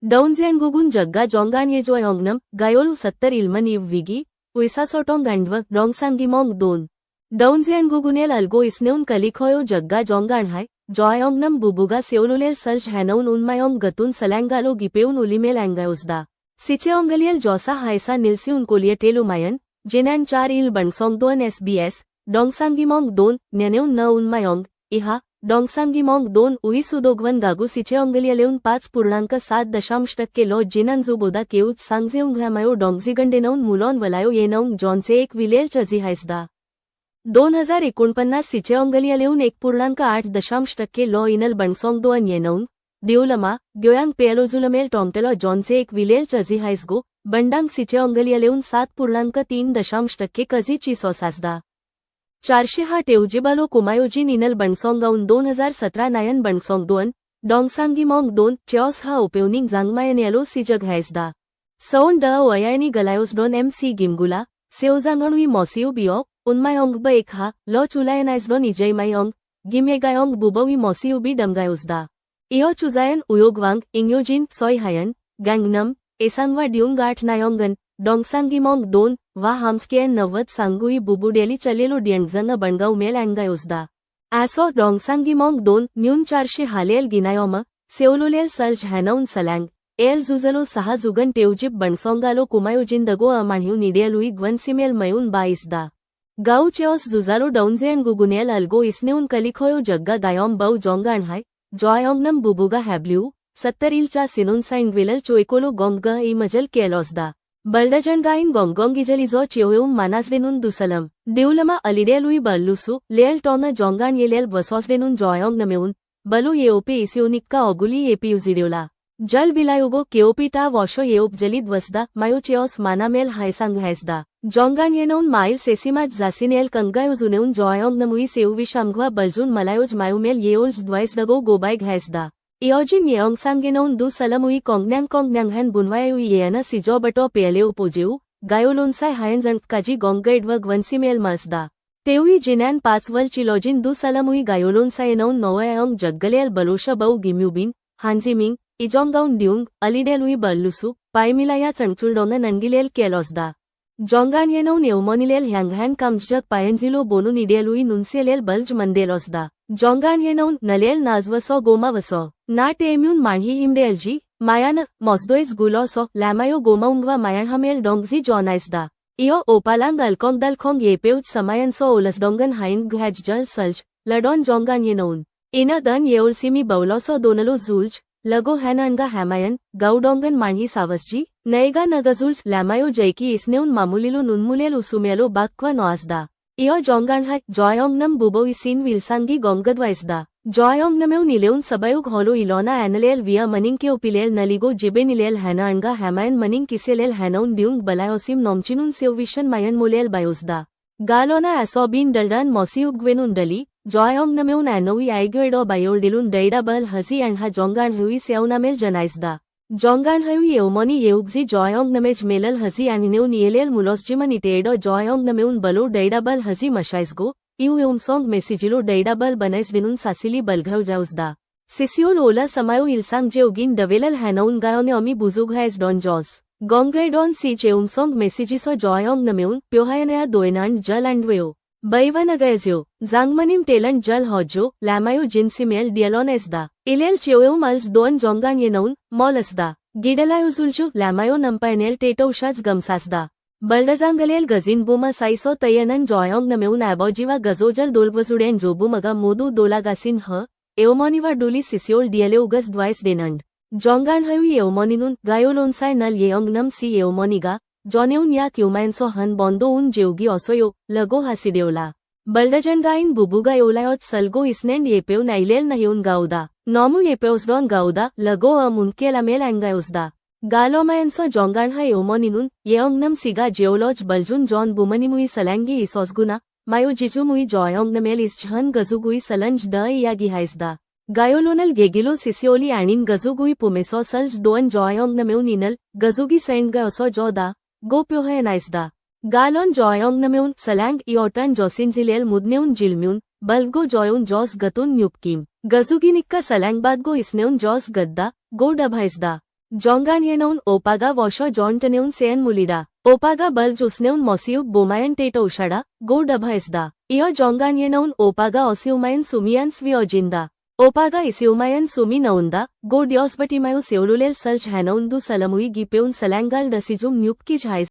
Daunzian gugun jagga jongan ye joy ongnam, gayolu 70 ilman wigi, uisasotong gandwa, dongsangimong 2. Daunzian gugunel algo isneun kalikhoyo jagga jongan hai, joy ongnam bubuga seululel salj hanaun unmayong gatun salangalo gipeun ulimel angayosda. Sicheongaliel josa haisa nilsi unkolia telumayan, jenan 4 il bansong 2 SBS, dongsangimong 2, neneun na unmayong, iha, dongsangimong 2 uisudogwan gagu sicheongalieleun 5.7% low जिनन जुबोदा केउत सांगजेउंग घ्यामायो डोंगजिगंडेनौन मुलॉन वलायो येनौंग जॉनचे एक विलेल चजी हायसदा 2049 सिचेओंगलियालेउन 1.8% low इनल बनसोंग 2 येनौंग दिउलमा ग्योयांग पेलोजुलमेल टोंगटेलो जॉनचे एक विलेल चजी हायसगो बंडांग सिचेओंगलियालेउन 7.3% कजी चिसोसासदा 400 हा टेउजिबालो कुमायोजिन इनल बनसोंगाउन 2017 नायन बनसोंग 2 डोंगसांगीमोंग 2 Chaos हा ओपेउनिंग जांगमायनेलो सिजग हायसदा सौन the Wayani गलायोस done MC गिमगुला सेउजांगणुई मॉसिउ बियो उनमायोंग ब एक हा low चुलायनाइज डोन इजयमायोंग गिमेगायोंग बुबोवी मॉसिउ बी डमगायोसदा इयो चुजायन उयोगवांग इंग्योजिन सोय हायन गैंगनम एसांगवा ड्यूंग 8 नायोंगन डोंगसांगीमोंग 2 वा हाम्फकेन 90 सांगुई बुबुडेली चलेलो डियंगजंग बनगाव मेल अँगायोसदा आसो डोंगसांगीमोंग 2 न्यून 400 हालेल गिनायोम सेउलुलेल सल्ज हॅनौन सलँग एल जुजलो 6 जुगन टेउजिब बनसोंगालो कुमायोजिन दगो अमाणिउ निडियलुई ग्वनसिमेल मयून बाईसदा गाउ चेओस जुजालो डौंजेन गुगुनेल अल्गो इसनेउन कलिखोयो जग्गा गायोम बौ जोंगाण हाय जॉयोंगनम बुबुगा हॅब्ल्यू 70 इलचा सिनुन साइंगवेलल चोयकोलो गोंग ई मजल केलोसदा बल्डजन गाइन गोंगोंगिजलिजो चिओयुम मानासडेनुन दुसलम दिउलमा अलिडेलुई बल्लुसु लेल टोंग जोंगान येलेल बसोसडेनुन जॉयोंग नमेउन बलु येओपे इसिउनिक्का ओगुली एपियुजिडियोला जल बिलायुगो केओपिटा वॉशो येओप जलिद वसदा मायो चेओस मानामेल हायसांग हायसदा जोंगान येनौन माइल सेसिमाज जासिनेल कंगायुजुनेउन जॉयोंग नमुई सेउविशामघवा बलजुन मलायोज मायुमेल येओल्ज द्वाइसडगो गोबाइग हायसदा इयोजिन येओंगसांगेनौन दु सलमुई कोंगन्यांग हॅन बुनवायुई येना सिजो बटो पेलेउ पोजेउ गायोलोनसाय हायन जंटकाजी गोंगगैडव ग्वनसिमेल मसदा तेउई जिनॅन 5 वल चिलोजिन दु सलमुई गायोलोनसायेनौन नोवयायोंग जग्गलेल बलोशा बौ गिम्युबिन हांजिमिंग इजोंगाउन ड्यूंग अलिडेलुई बल्लुसु पायमिलाया चंगचुलडोंग नंगिलेल केलोसदा जोंगान येनौन येउमोनिलेल ह्यांगहॅन कामजग पायंजिलो बोनु निडेलुई नुन्सेलेल बल्ज मंदेलोसदा जोंगान येनौन नलेल नाजवसो गोमावसो ना टेम्यून माणही हिमडेलजी मायान मॉस्दोइज गुलोसो लॅमायो गोमाउंगवा मायानहमेल डोंगजी जॉनाइसदा इयो ओपालांग अल्कोंग दलखोंग येपेउज समायनसो ओलसडोंगन हाइन घ्याज जल सल्ज लडोन जोंगान येनौन इन दन येउलसिमी बौलोसो दोनलो जुल्ज लगो हॅनअणगा हॅमायन गाउडोंगन माणही सावसजी नएगा नगजुल्स लॅमायो जैकी इसनेउन मामुलिलो नुनमुलेल उसुमेलो बाक्वा नोआसदा इयो जोंगान हाय जॉयोंगनम बुबोई सीन विलसांगी गोंगदवाइसदा जॉयोंगनमेउन इलेउन सबायुग होलो इलोना एनलेल विया मनिंग के ओपिलेल नलिगो जिबेनिलेल हॅनअणगा हॅमायन मनिंग किसेलेल हॅनौन ड्यूंग बलायोसिम नोमचिनुन सेउविशन मायन मोलेल बायोसदा गालोना एसोबिन डल्डन मॉसिउगवेनुन डली जॉयोंगनमेउन एनोई आइग्योइडो बायोल्डिलुन डैडाबल हजी एंडहा जोंगान हुई सेउनामेल जनाइसदा जोंगान हुई येउमोनी येउगजी जॉयोंगनमेज मेलल हजी एनिनेउन येलेल मुलोसजिमन इटेडो जॉयोंगनमेउन बलो डैडाबल हजी मशाइसगो इउ येउमसोंग मेसिजिलो डैडाबल बनाइसडिनुन सासिली बलघाव जाउसदा सिसियोल ओला समायो इलसांग जेउगिन डवेलल हॅनौन गायोने अमी बुजुघायस डॉन जॉस गोंगगैडॉन सी जेउमसोंग मेसिजिसो जॉयोंगनमेउन प्योहायनया दोयनांड जल एंडवेओ बैवनगयज्यो जांगमनिम टेलन जल होजो लॅमायो जिन्सिमेल डियलोनेसदा इलेल चिओयुम अल्ज 2 जोंगान येनौन मॉलसदा गिडलायुजुल्जो लॅमायो नंपायनेल टेटोशाज गमसासदा बल्डजांगलेल गजिन बुमा साइसो तयनन जॉयोंगनमेउन एबोजिवा गजोजल दोलवजुडेन जोबुमगा मोदू दोलागासिन ह एओमोनिवा डुली सिसियोल डियलेउगस द्वाइस डेनंड जोंगान हुई एओमोनिनुन गायोलोनसाय नल येओंगनम सी एओमोनिगा जॉनेउन या क्युमायनसो हन बोंदो उन जेउगी ओसोयो लगो हासिडेवला बल्डजन गाइन बुबुगा योलायोत सल्गो इसनेंड येपेउन ऐलेल नहिउन गाउदा नोमु येपेउसडोन गाउदा लगो मुनकेलामेल एंगायोसदा गालोमायनसो जोंगान हा एओमोनिनुन येओंगनम सिगा जेओलोज बल्जुन जॉन बुमनिमुई सलैंगी इसोसगुना मायो जिजुमुई जॉयोंगनमेल इसछहन गजुगुई सलंज द यागी हाइसदा गायोलोनल गेगिलो सिसियोली एनिन गजुगुई पुमेसो सल्ज 2 जॉयोंगनमेउन इनल गजुगी सेंडगायोसो जोदा गोप्योहयनाइसदा गालोन जॉयोंगनमेउन सलैंग इयोटन जोसिनजिलेल मुदनेउन जिलम्यून बल्गो जॉयुन जॉस गतुन न्युपकीम गजुगिनिक्का सलैंगबादगो इसनेउन जॉस गद्दा गो डभाइसदा Jongan yenaun opaga washo jontaneun sean mulida. Opaga bal jusneun mosiu bomayan teto ushada, go dabhaesda. Io jongan yenaun opaga osiumayan sumian sviojinda. Opaga isiumayan sumi naunda, go diosbatimayu seululel salch hanaundu salamui gipeun salangal dasijum nyupki jhais.